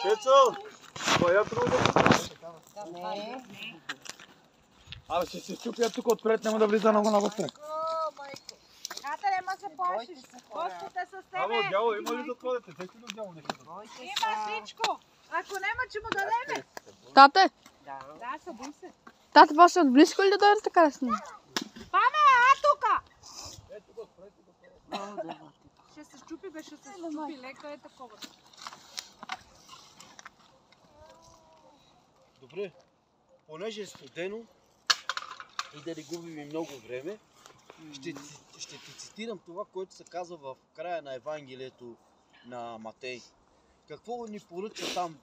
Пецо! Коя труда? Не. Абе ще се чупя тук отпред, няма да влиза много навътре. Ата, нема се плашиш. Господ е с тебе. Абе, дяло, има ли да ходите? Тъй като дяло не ходите. Има всичко. Ако нема, че му дадеме. Тате, Да, събуй се. тате, после от близко ли да дойде така да снимам? Паме, тука! Ще се щупи, бе, ще се щупи. Лека е такова. Добре, понеже е студено и да не губим много време, ще ти цитирам това, което се казва в края на Евангелието на Матей. Какво ни поръча там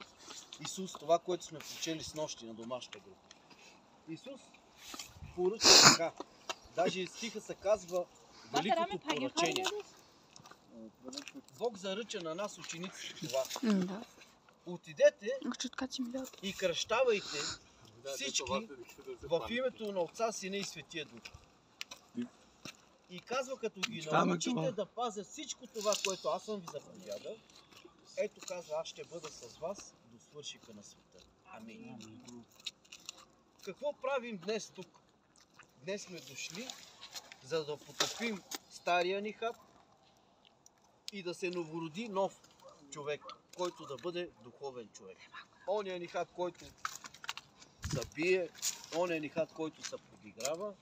Исус, това, което сме прочели с нощи на домашната група? Исус поръча така. Даже стиха се казва великото поръчение. Бог заръча на нас ученици това. Да. Отидете Чуткачи ми дадат. и кръщавайте всички в името на Отца, Сина и Светия Дух. И казва, като ги научите да пазят всичко това, което аз съм ви заповядал, ето казва, аз ще бъда с вас до свършика на света. Амин. Какво правим днес тук? Днес сме дошли, за да потопим стария ни хап и да се новороди нов човек, който да бъде духовен човек. Оня ни хап, който се бие, оня ни хап, който се подиграва,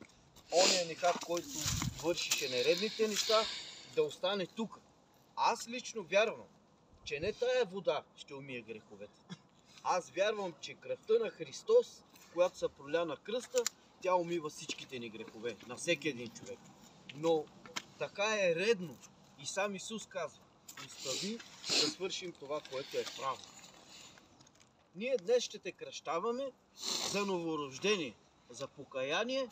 оня ни хап, който вършише нередните неща, да остане тук. Аз лично вярвам, че не тая вода ще умие греховете. Аз вярвам, че кръвта на Христос, която се проля на кръста, тя умива всичките ни грехове, на всеки един човек. Но така е редно и сам Исус казва, остави да свършим това, което е право. Ние днес ще те кръщаваме за новорождение, за покаяние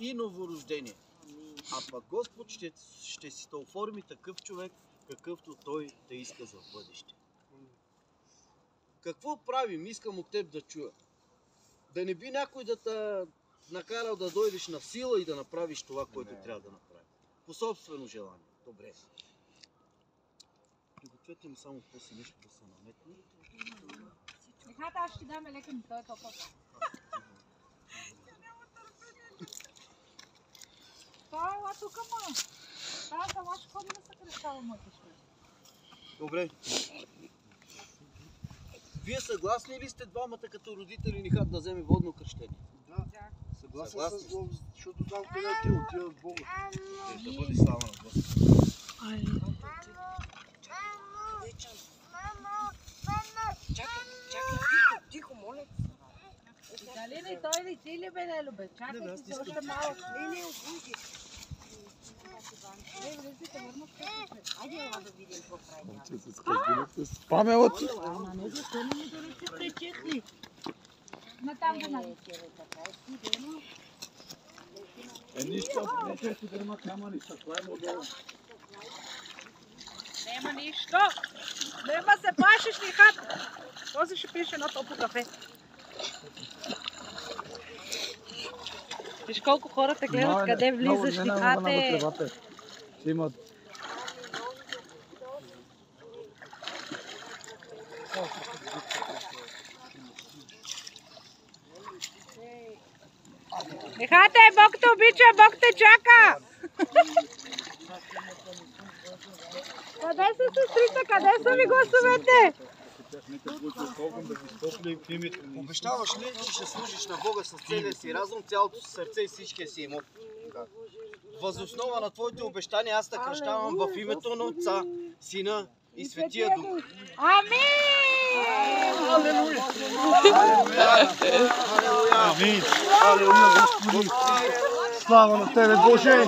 и новорождение. А пък Господ ще си те оформи такъв човек, какъвто Той те иска за бъдеще. Какво правим? Искам от теб да чуя. Да не би някой да те накарал да дойдеш на сила и да направиш това, което трябва да направиш. По собствено желание. Добре. Пригответе ми само после нещо да се наметне. Нехата, аз ще даме лека ми, той е толкова. Това е ела тук, ма. Тази сама ще ходи да се кръщава, моите шведи. Добре. Вие съгласни ли сте двамата като родители Нихат да вземе водно кръщение? Да. Съгласен с Бог, защото там където ти отива в Бога. Да бъде слава на Господ. Чакай, тихо, моля. Дали не той ли ти ли бе, не любе? Чакай си се още малко. Не, обуди. Влезите, върна в Айде, ела да видим какво прави. Паме от... Ама не, защо не ми дорите пречехли? На там да нали. Нищо, не често да има няма нищо, това е модел. Нема нищо. Нема се плашиш, Нихат. Този ще пише едно топло кафе. Виж колко хора те гледат, къде влизаш, Нихате. Ще имат... Нихате, Бог те обича, Бог те чака. Къде са сестрите, къде са ви гласовете? Обещаваш ли, че ще служиш на Бога с целия си разум, цялото си сърце и всичкия си имот? Въз основа на твоите обещания аз те кръщавам в името на Отца, Сина и Светия Дух. Амин! Алелуя! Амин! Алелуя, Господи! Слава на Тебе, Боже!